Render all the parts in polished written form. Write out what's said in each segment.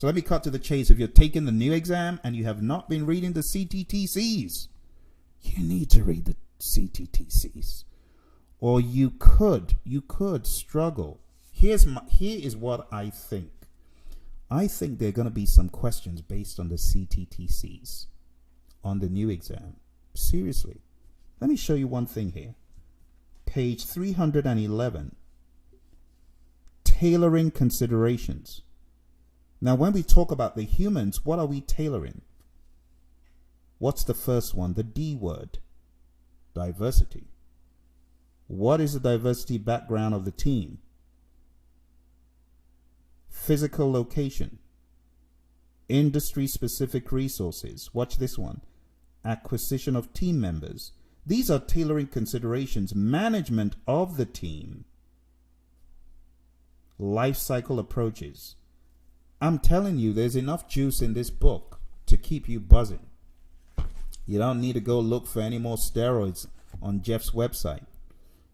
So let me cut to the chase. If you're taking the new exam and you have not been reading the CTTCs, you need to read the CTTCs. Or you could struggle. Here is what I think. I think there are going to be some questions based on the CTTCs on the new exam. Seriously. Let me show you one thing here. Page 311. Tailoring Considerations. Now, when we talk about the humans, what are we tailoring? What's the first one? The D word. Diversity. What is the diversity background of the team? Physical location. Industry-specific resources. Watch this one. Acquisition of team members. These are tailoring considerations. Management of the team. Life cycle approaches. I'm telling you, there's enough juice in this book to keep you buzzing. You don't need to go look for any more steroids on Jeff's website.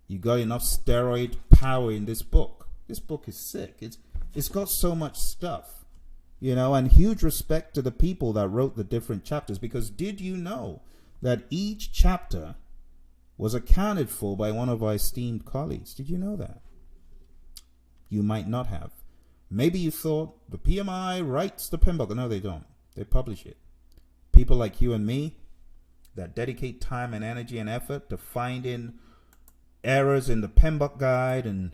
You got enough steroid power in this book. This book is sick. It's got so much stuff, and huge respect to the people that wrote the different chapters, because did you know that each chapter was accounted for by one of our esteemed colleagues? Did you know that? You might not have. Maybe you thought the PMI writes the PMBOK. No, they don't. They publish it. People like you and me that dedicate time and energy and effort to finding errors in the PMBOK guide and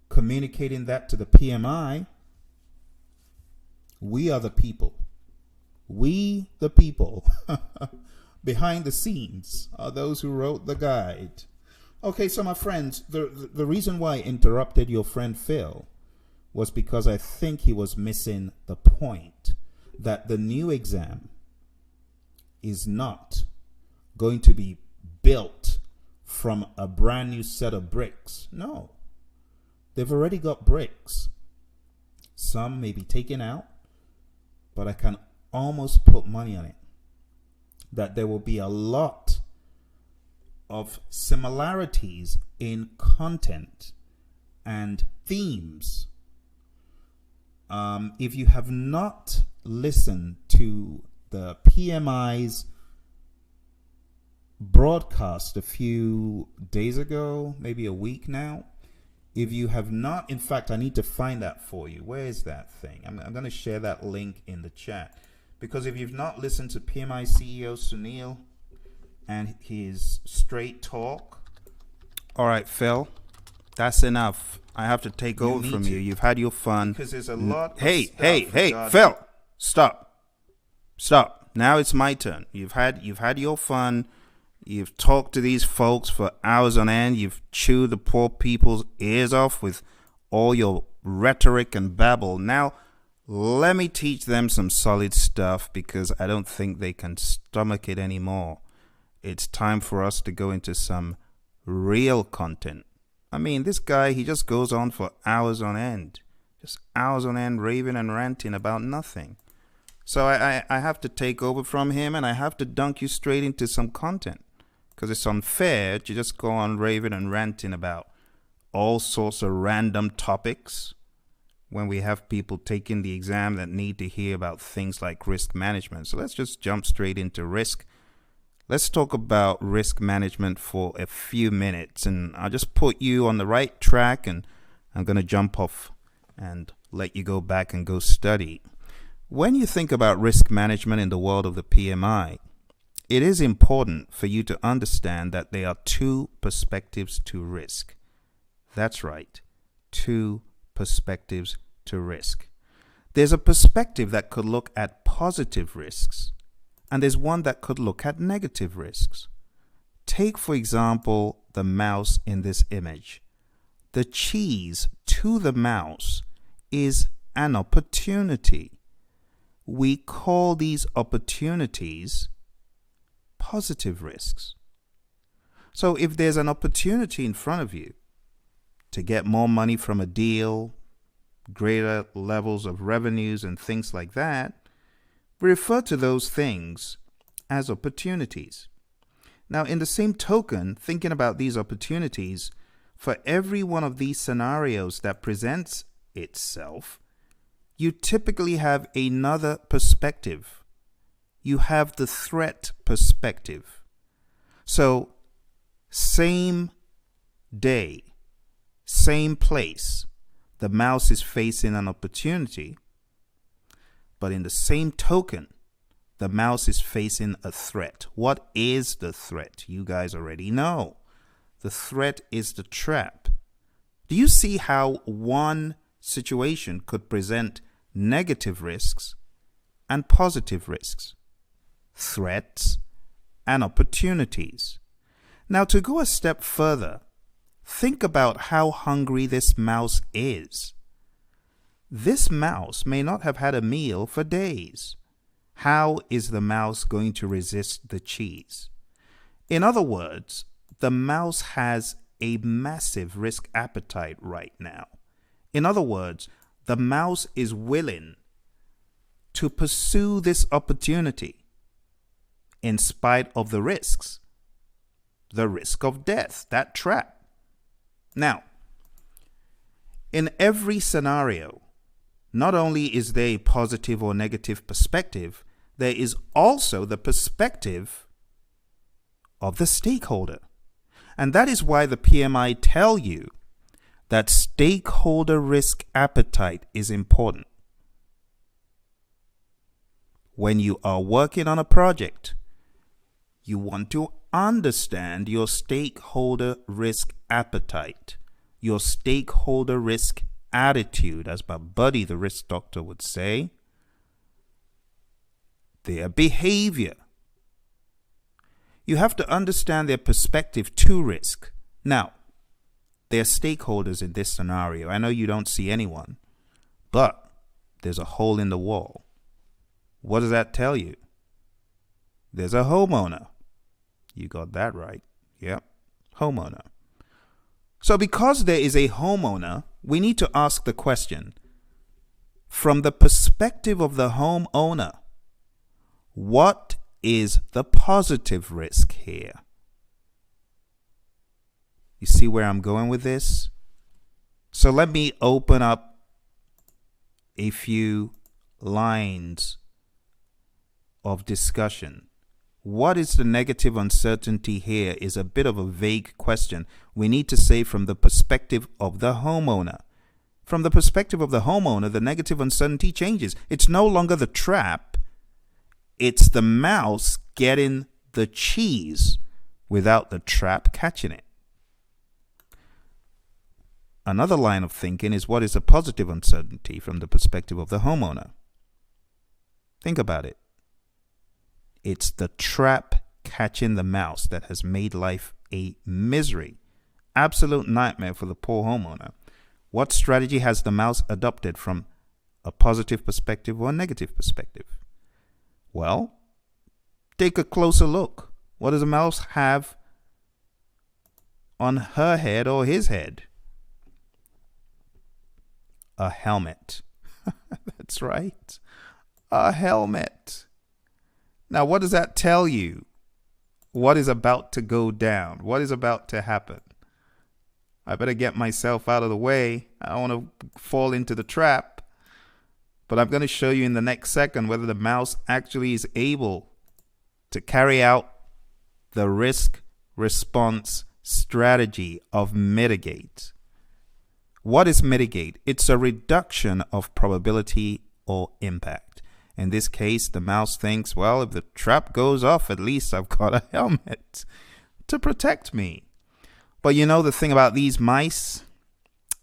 communicating that to the PMI. We are the people. We, the people, behind the scenes, are those who wrote the guide. Okay, so my friends, the reason why I interrupted your friend Phil was because I think he was missing the point that the new exam is not going to be built from a brand new set of bricks. No. They've already got bricks. Some may be taken out, but I can almost put money on it that there will be a lot of similarities in content and themes. If you have not listened to the PMI's broadcast a few days ago, maybe a week now, if you have not, in fact, I need to find that for you. Where is that thing? I'm going to share that link in the chat. Because if you've not listened to PMI CEO Sunil and his straight talk. All right, Phil, that's enough. I have to take over from you. You've had your fun. Because there's a lot of stuff. Phil, stop. Now it's my turn. You've had your fun. You've talked to these folks for hours on end. You've chewed the poor people's ears off with all your rhetoric and babble. Now, let me teach them some solid stuff, because I don't think they can stomach it anymore. It's time for us to go into some real content. I mean, this guy, he just goes on for hours on end. Just hours on end, raving and ranting about nothing. So I have to take over from him, and I have to dunk you straight into some content. Because it's unfair to just go on raving and ranting about all sorts of random topics when we have people taking the exam that need to hear about things like risk management. So let's just jump straight into risk. Let's talk about risk management for a few minutes, and I'll just put you on the right track, and I'm going to jump off and let you go back and go study. When you think about risk management in the world of the PMI, it is important for you to understand that there are two perspectives to risk. That's right, two perspectives to risk. There's a perspective that could look at positive risks, and there's one that could look at negative risks. Take, for example, the mouse in this image. The cheese to the mouse is an opportunity. We call these opportunities positive risks. So if there's an opportunity in front of you to get more money from a deal, greater levels of revenues and things like that, we refer to those things as opportunities. Now, in the same token, thinking about these opportunities, for every one of these scenarios that presents itself, you typically have another perspective. You have the threat perspective. So, same day, same place, the mouse is facing an opportunity, but in the same token, the mouse is facing a threat. What is the threat? You guys already know. The threat is the trap. Do you see how one situation could present negative risks and positive risks, threats and opportunities? Now, to go a step further, think about how hungry this mouse is. This mouse may not have had a meal for days. How is the mouse going to resist the cheese? In other words, the mouse has a massive risk appetite right now. In other words, the mouse is willing to pursue this opportunity in spite of the risks. The risk of death, that trap. Now, in every scenario, not only is there a positive or negative perspective, there is also the perspective of the stakeholder. And that is why the PMI tell you that stakeholder risk appetite is important. When you are working on a project, you want to understand your stakeholder risk appetite, your stakeholder risk attitude, as my buddy the risk doctor would say, their behavior. You have to understand their perspective to risk. Now, there are stakeholders in this scenario. I know you don't see anyone, but there's a hole in the wall. What does that tell you? There's a homeowner. You got that right. Yep, homeowner. So because there is a homeowner, we need to ask the question, from the perspective of the homeowner, what is the positive risk here? You see where I'm going with this? So let me open up a few lines of discussion. What is the negative uncertainty here is a bit of a vague question. We need to say from the perspective of the homeowner. From the perspective of the homeowner, the negative uncertainty changes. It's no longer the trap. It's the mouse getting the cheese without the trap catching it. Another line of thinking is, what is a positive uncertainty from the perspective of the homeowner? Think about it. It's the trap catching the mouse that has made life a misery, absolute nightmare for the poor homeowner. What strategy has the mouse adopted from a positive perspective or a negative perspective? Well, take a closer look. What does a mouse have on her head or his head? A helmet. That's right. A helmet. Now, what does that tell you? What is about to go down? What is about to happen? I better get myself out of the way. I don't want to fall into the trap. But I'm going to show you in the next second whether the mouse actually is able to carry out the risk response strategy of mitigate. What is mitigate? It's a reduction of probability or impact. In this case, the mouse thinks, well, if the trap goes off, at least I've got a helmet to protect me. But you know the thing about these mice,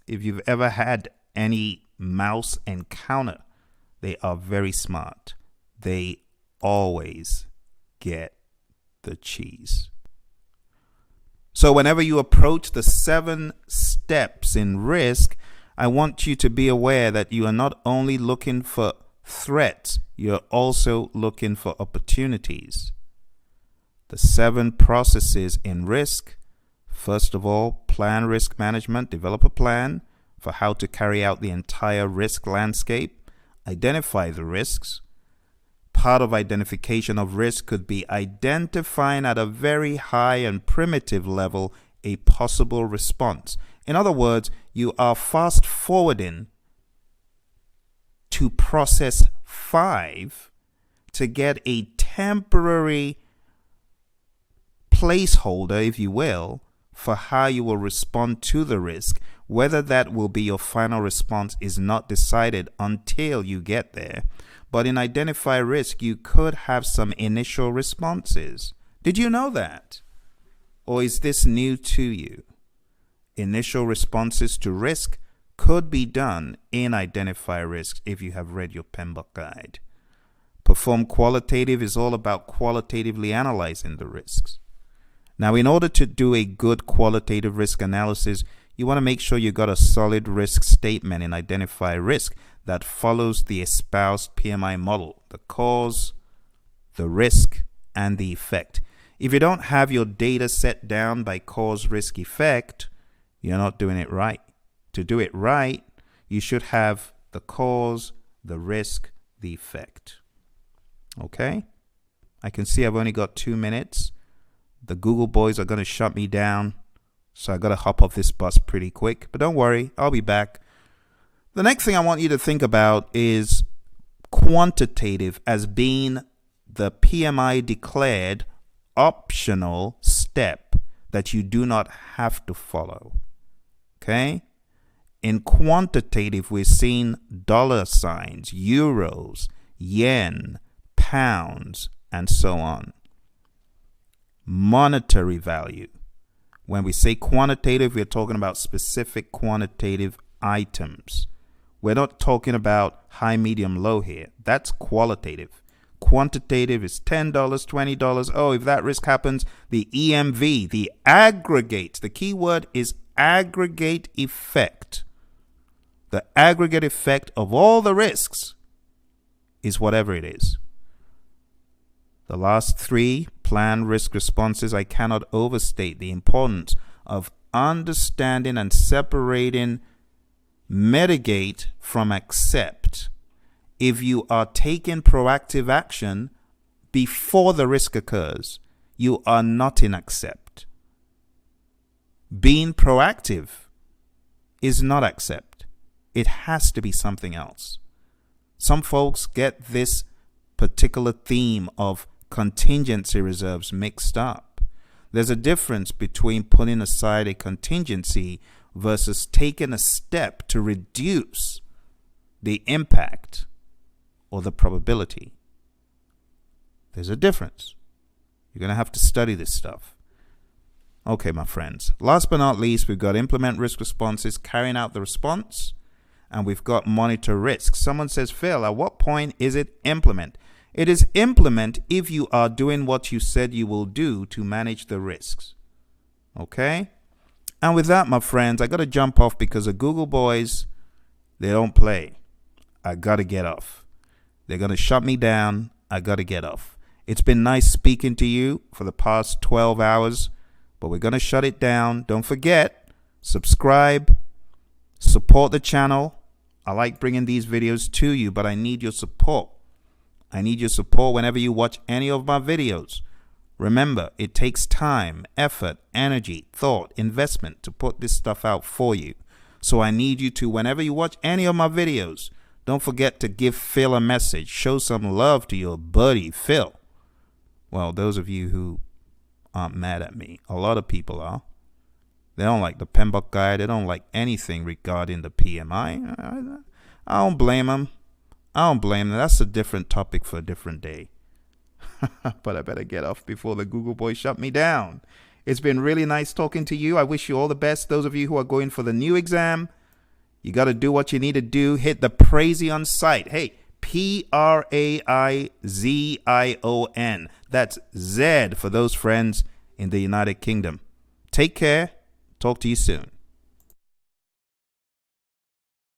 if you've ever had any mouse encounter, they are very smart. They always get the cheese. So whenever you approach the 7 steps in risk, I want you to be aware that you are not only looking for threats, you're also looking for opportunities. The 7 processes in risk. First of all, plan risk management. Develop a plan for how to carry out the entire risk landscape. Identify the risks. Part of identification of risk could be identifying at a very high and primitive level a possible response. In other words, you are fast forwarding to process 5 to get a temporary placeholder, if you will, for how you will respond to the risk. Whether that will be your final response is not decided until you get there. But in Identify Risk, you could have some initial responses. Did you know that? Or is this new to you? Initial responses to risk could be done in Identify Risks if you have read your PMP guide. Perform Qualitative is all about qualitatively analyzing the risks. Now, in order to do a good qualitative risk analysis, you want to make sure you got a solid risk statement in Identify Risk that follows the espoused PMI model, the cause, the risk, and the effect. If you don't have your data set down by cause, risk, effect, you're not doing it right. To do it right, you should have the cause, the risk, the effect. Okay? I can see I've only got 2 minutes. The Google boys are going to shut me down, so I got to hop off this bus pretty quick. But don't worry, I'll be back. The next thing I want you to think about is quantitative as being the PMI declared optional step that you do not have to follow. Okay? In quantitative, we're seeing dollar signs, euros, yen, pounds, and so on. Monetary value. When we say quantitative, we're talking about specific quantitative items. We're not talking about high, medium, low here. That's qualitative. Quantitative is $10, $20. Oh, if that risk happens, the EMV, the aggregate, the key word is aggregate effect. The aggregate effect of all the risks is whatever it is. The last 3 planned risk responses, I cannot overstate the importance of understanding and separating mitigate from accept. If you are taking proactive action before the risk occurs, you are not in accept. Being proactive is not accept. It has to be something else. Some folks get this particular theme of contingency reserves mixed up. There's a difference between putting aside a contingency versus taking a step to reduce the impact or the probability. There's a difference. You're going to have to study this stuff. Okay, my friends. Last but not least, we've got implement risk responses, carrying out the response, and we've got monitor risk. Someone says, Phil, at what point is it implement? It is implement if you are doing what you said you will do to manage the risks. Okay? And with that, my friends, I got to jump off because the Google boys, they don't play. I got to get off. They're going to shut me down. I got to get off. It's been nice speaking to you for the past 12 hours, but we're going to shut it down. Don't forget, subscribe, support the channel. I like bringing these videos to you, but I need your support. I need your support whenever you watch any of my videos. Remember, it takes time, effort, energy, thought, investment to put this stuff out for you. So I need you to, whenever you watch any of my videos, don't forget to give Phil a message. Show some love to your buddy, Phil. Well, those of you who aren't mad at me, a lot of people are. They don't like the PMP guide. They don't like anything regarding the PMI. I don't blame them. I don't blame them. That's a different topic for a different day. But I better get off before the Google boys shut me down. It's been really nice talking to you. I wish you all the best. Those of you who are going for the new exam, you got to do what you need to do. Hit the Praizion site. Hey, Praizion. That's Z for those friends in the United Kingdom. Take care. Talk to you soon.